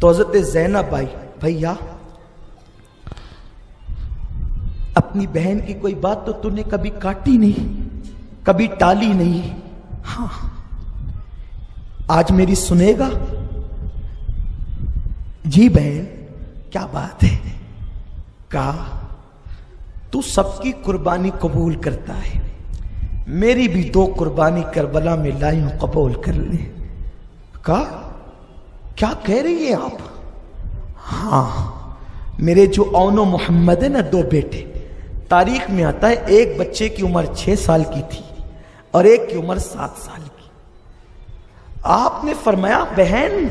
تو حضرت زینب آئی، بھیا اپنی بہن کی کوئی بات تو نے کبھی کاٹی نہیں، کبھی ٹالی نہیں، ہاں آج میری سنے گا؟ جی بہن کیا بات ہے؟ کہا تو سب کی قربانی قبول کرتا ہے، میری بھی 2 قربانی کربلا میں لائی ہوں، قبول کر لیں۔ کہا کیا کہہ رہی ہیں آپ؟ ہاں میرے جو اون و محمد ہے نا 2 بیٹے، تاریخ میں آتا ہے ایک بچے کی عمر 6 سال کی تھی اور ایک کی عمر 7 سال کی۔ آپ نے فرمایا بہن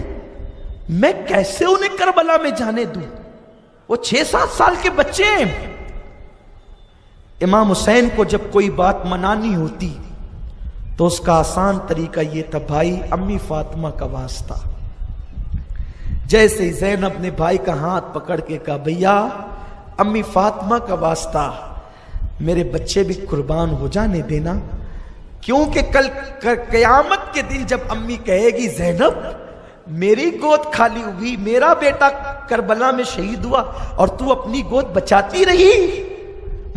میں کیسے انہیں کربلا میں جانے دوں، وہ 6-7 سال کے بچے ہیں۔ امام حسین کو جب کوئی بات منانی ہوتی تو اس کا آسان طریقہ یہ تھا، بھائی امی فاطمہ کا واسطہ۔ جیسے زینب نے بھائی کا ہاتھ پکڑ کے کہا بھیا امی فاطمہ کا واسطہ میرے بچے بھی قربان ہو جانے دینا، کیونکہ کل قیامت کے دن جب امی کہے گی زینب میری گود خالی ہوئی، میرا بیٹا کربلا میں شہید ہوا اور تو اپنی گود بچاتی رہی،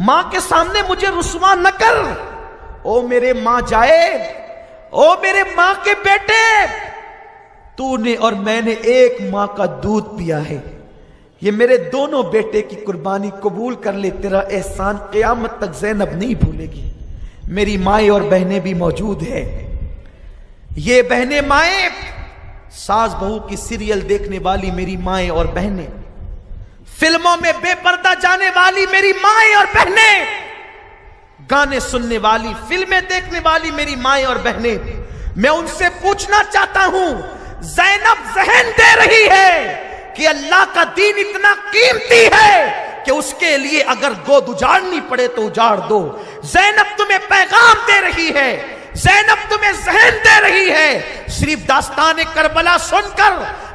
ماں کے سامنے مجھے رسوا نہ کر، او میرے ماں جائے، او میرے ماں کے بیٹے، تو نے اور میں نے ایک ماں کا دودھ پیا ہے، یہ میرے دونوں بیٹے کی قربانی قبول کر لے، تیرا احسان قیامت تک زینب نہیں بھولے گی۔ میری مائیں اور بہنیں بھی موجود ہیں، یہ بہنیں مائیں، ساس بہو کی سیریل دیکھنے والی میری مائیں اور بہنیں، فلموں میں بے پردہ جانے والی میری مائیں اور بہنیں، گانے سننے والی، فلمیں دیکھنے والی میری مائیں اور بہنیں، میں ان سے پوچھنا چاہتا ہوں زینب ذہن دے رہی ہے کہ اللہ کا دین اتنا قیمتی ہے کہ اس کے لیے اگر گود اجاڑنی پڑے تو اجاڑ دو۔ زینب تمہیں پیغام دے رہی ہے، زینب تمہیں ذہن دے رہی ہے، صرف داستان کربلا سن کر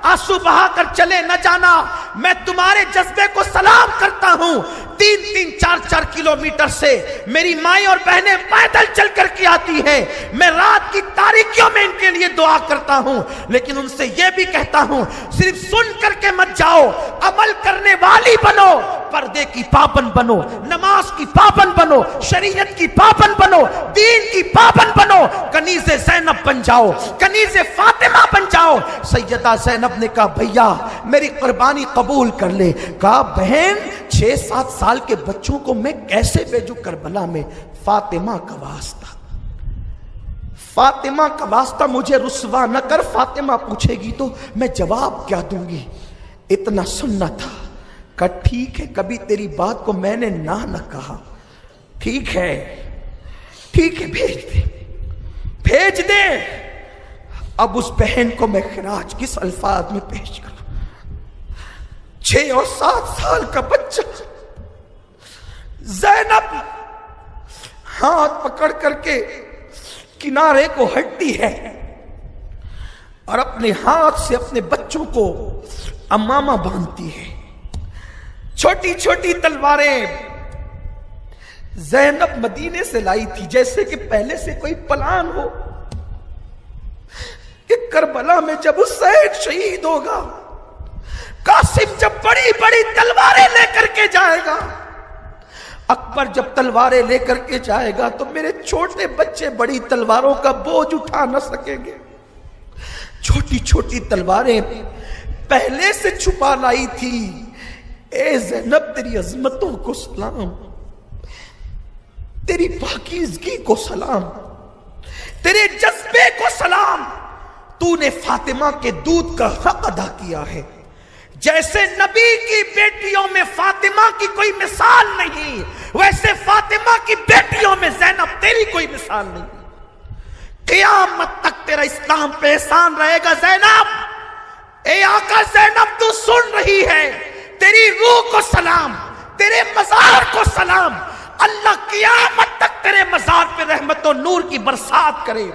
آنسو بہا کر چلے نہ جانا، میں تمہارے جذبے کو سلام کرتا ہوں۔ 3-3, 4-4 کلومیٹر سے میری مائیں اور بہنیں پیدل چل کر کے آتی ہیں، میں رات کی تاریکیوں میں ان کے لیے دعا کرتا ہوں، لیکن ان سے یہ بھی کہتا ہوں صرف سن کر کے مت جاؤ، عمل کرنے والی بنو، پردے کی پابند بنو، نماز کی پابند بنو، شریعت کی پابند بنو، دین کی پابند بنو، کنیز زینب بن جاؤ، کنیز فاطمہ بن جاؤ۔ سیدہ زینب نے کہا بھیا میری قربانی قبول کر لے۔ کہا بہن 6-7 سال کے بچوں کو میں کیسے بھیجوں کربلا میں؟ فاطمہ کا واسطہ، فاطمہ کا واسطہ مجھے رسوا نہ کر، فاطمہ پوچھے گی تو میں جواب کیا دوں گی؟ اتنا سننا تھا۔ کہا ٹھیک ہے، کبھی تیری بات کو میں نے نہ کہا، ٹھیک ہے ٹھیک ہے، بھیج دے بھیج دے۔ اب اس بہن کو میں خراج کس الفاظ میں پیش کروں؟ 6 اور 7 سال کا بچہ، زینب ہاتھ پکڑ کر کے کنارے کو ہٹتی ہے اور اپنے ہاتھ سے اپنے بچوں کو امامہ باندھتی ہے۔ چھوٹی چھوٹی تلواریں زینب مدینے سے لائی تھی، جیسے کہ پہلے سے کوئی پلان ہو کہ کربلا میں جب حسین شہید ہوگا، قاسم جب بڑی بڑی تلواریں لے کر کے جائے گا، اکبر جب تلواریں لے کر کے جائے گا، تو میرے چھوٹے بچے بڑی تلواروں کا بوجھ اٹھا نہ سکیں گے۔ چھوٹی چھوٹی تلواریں پہلے سے چھپا لائی تھی۔ اے زینب تیری عظمتوں کو سلام، تیری پاکیزگی کو سلام، تیرے جذبے کو سلام، تو نے فاطمہ کے دودھ کا حق ادا کیا ہے۔ جیسے نبی کی بیٹیوں میں فاطمہ کی کوئی مثال نہیں، ویسے فاطمہ کی بیٹیوں میں زینب تیری کوئی مثال نہیں۔ قیامت تک تیرا اسلام پہ احسان رہے گا زینب۔ اے آقا زینب تو سن رہی ہے، تیری روح کو سلام، تیرے مزار کو سلام، اللہ قیامت تک تیرے مزار پہ رحمت و نور کی برسات کرے۔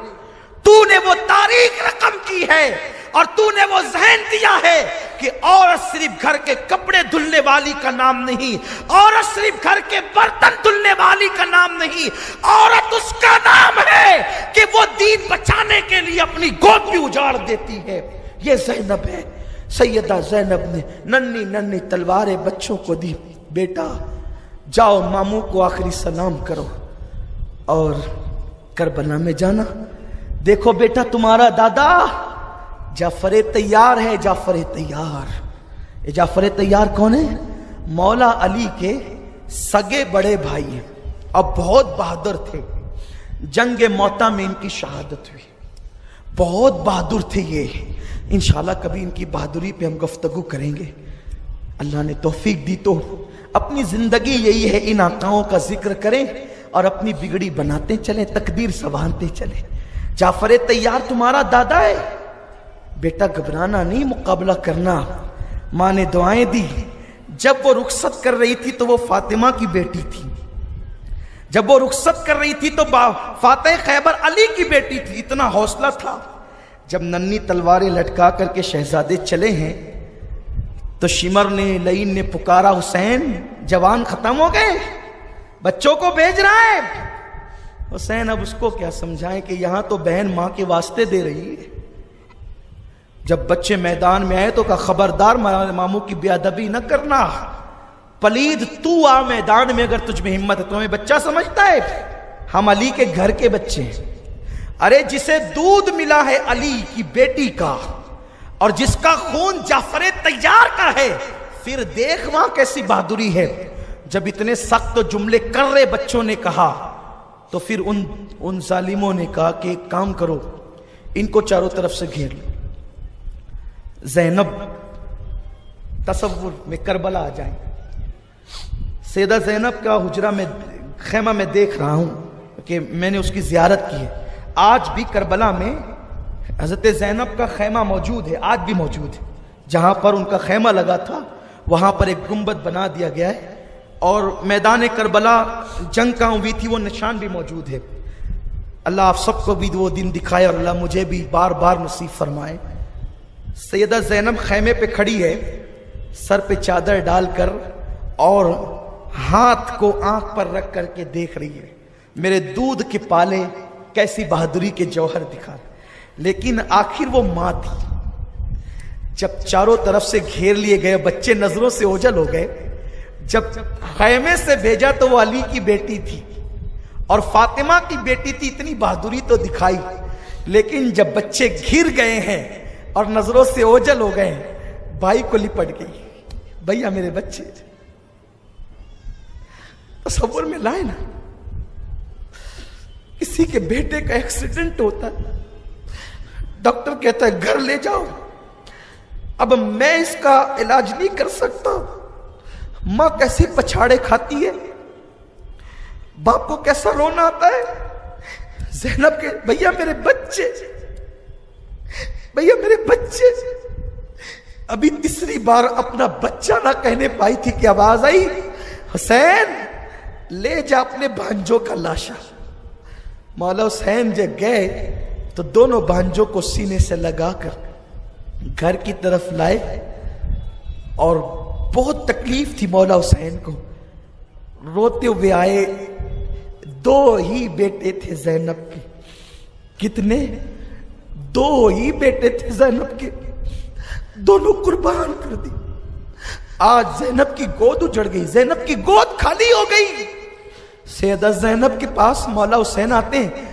تو نے وہ تاریخ رقم کی ہے اور تو نے وہ ذہن دیا ہے کہ عورت صرف گھر کے کپڑے دھلنے والی کا نام نہیں، عورت صرف گھر کے برتن دھلنے والی کا نام نہیں، عورت اس کا نام ہے کہ وہ دین بچانے کے لیے اپنی گود بھی اجاڑ دیتی ہے۔ یہ زینب ہے۔ سیدہ زینب نے ننھی ننھی تلواریں بچوں کو دی، بیٹا جاؤ ماموں کو آخری سلام کرو اور کربلا میں جانا، دیکھو بیٹا تمہارا دادا جعفر طیار ہے، جعفر طیار۔ یہ جعفر طیار کون ہے؟ مولا علی کے سگے بڑے بھائی ہیں اور بہت بہادر تھے، جنگ موتا میں ان کی شہادت ہوئی، بہت بہادر تھے یہ، انشاءاللہ کبھی ان کی بہادری پہ ہم گفتگو کریں گے، اللہ نے توفیق دی تو اپنی زندگی یہی ہے ان آقاؤں کا ذکر کریں اور اپنی بگڑی بناتے چلیں، تقدیر سنوارتے چلیں۔ جعفر طیار تمہارا دادا ہے، بیٹا گھبرانا نہیں، مقابلہ کرنا۔ ماں نے دعائیں دی، جب وہ رخصت کر رہی تھی تو وہ فاطمہ کی بیٹی تھی، جب وہ رخصت کر رہی تھی تو فاتح خیبر علی کی بیٹی تھی، اتنا حوصلہ تھا۔ جب ننھی تلواریں لٹکا کر کے شہزادے چلے ہیں تو شمر نے لعین نے پکارا، حسین جوان ختم ہو گئے، بچوں کو بھیج رہا ہے۔ حسین اب اس کو کیا سمجھائیں کہ یہاں تو بہن ماں کے واسطے دے رہی ہے۔ جب بچے میدان میں آئے تو کہا خبردار ماموں کی بے ادبی نہ کرنا، پلید تو آ میدان میں اگر تجھ میں ہمت ہے۔ تمہیں بچہ سمجھتا ہے؟ ہم علی کے گھر کے بچے ہیں۔ ارے جسے دودھ ملا ہے علی کی بیٹی کا اور جس کا خون جعفر طیار کا ہے، پھر دیکھ وہاں کیسی بہادری ہے۔ جب اتنے سخت جملے کر رہے بچوں نے کہا تو پھر ان ظالموں نے کہا کہ ایک کام کرو، ان کو چاروں طرف سے گھیر لو۔ زینب تصور میں کربلا آ جائیں، سیدہ زینب کا حجرہ میں خیمہ میں دیکھ رہا ہوں کہ میں نے اس کی زیارت کی ہے، آج بھی کربلا میں حضرت زینب کا خیمہ موجود ہے، آج بھی موجود ہے، جہاں پر ان کا خیمہ لگا تھا وہاں پر ایک گنبد بنا دیا گیا ہے، اور میدان کربلا جنگ کہاں ہوئی تھی وہ نشان بھی موجود ہے۔ اللہ آپ سب کو بھی وہ دن دکھائے اور اللہ مجھے بھی بار بار نصیب فرمائے۔ سیدہ زینب خیمے پہ کھڑی ہے، سر پہ چادر ڈال کر اور ہاتھ کو آنکھ پر رکھ کر کے دیکھ رہی ہے، میرے دودھ کے پالے کیسی بہادری کے جوہر دکھا رہے۔ لیکن آخر وہ ماں تھی، جب چاروں طرف سے گھیر لیے گئے، بچے نظروں سے اوجھل ہو گئے، جب خیمے سے بھیجا تو وہ علی کی بیٹی تھی اور فاطمہ کی بیٹی تھی، اتنی بہادری تو دکھائی، لیکن جب بچے گھر گئے ہیں اور نظروں سے اوجھل ہو گئے، بھائی کو لپٹ گئی، بھیا میرے بچے۔ تصور میں لائے نا، کسی کے بیٹے کا ایکسیڈنٹ ہوتا ہے، ڈاکٹر کہتا ہے گھر لے جاؤ، اب میں اس کا علاج نہیں کر سکتا، ماں کیسی پچھاڑے کھاتی ہے، باپ کو کیسا رونا آتا ہے۔ زینب کے بھیا میرے بچے، بھیا میرے بچے، ابھی تیسری بار اپنا بچہ نہ کہنے پائی تھی کہ آواز آئی، حسین لے جا اپنے بھانجوں کا لاشا۔ مولا حسین جب گئے تو دونوں بھانجوں کو سینے سے لگا کر گھر کی طرف لائے، اور بہت تکلیف تھی مولا حسین کو، روتے ہوئے آئے۔ دو ہی بیٹے تھے زینب کے، کتنے؟ دو ہی بیٹے تھے زینب کے، دونوں قربان کر دی۔ آج زینب کی گود اجڑ گئی، زینب کی گود خالی ہو گئی۔ سیدہ زینب کے پاس مولا حسین آتے ہیں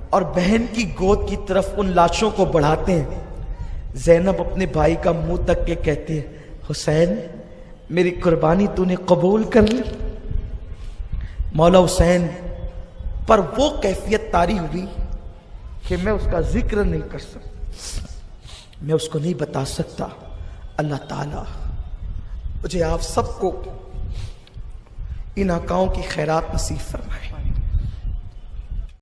اور بہن کی گود کی طرف ان لاشوں کو بڑھاتے ہیں۔ زینب اپنے بھائی کا منہ تک کے کہتے ہیں، حسین میری قربانی تو نے قبول کر لی۔ مولا حسین پر وہ کیفیت طاری ہوئی کہ میں اس کا ذکر نہیں کر سکتا، میں اس کو نہیں بتا سکتا۔ اللہ تعالیٰ مجھے آپ سب کو ان آقاؤں کی خیرات نصیب فرمائے۔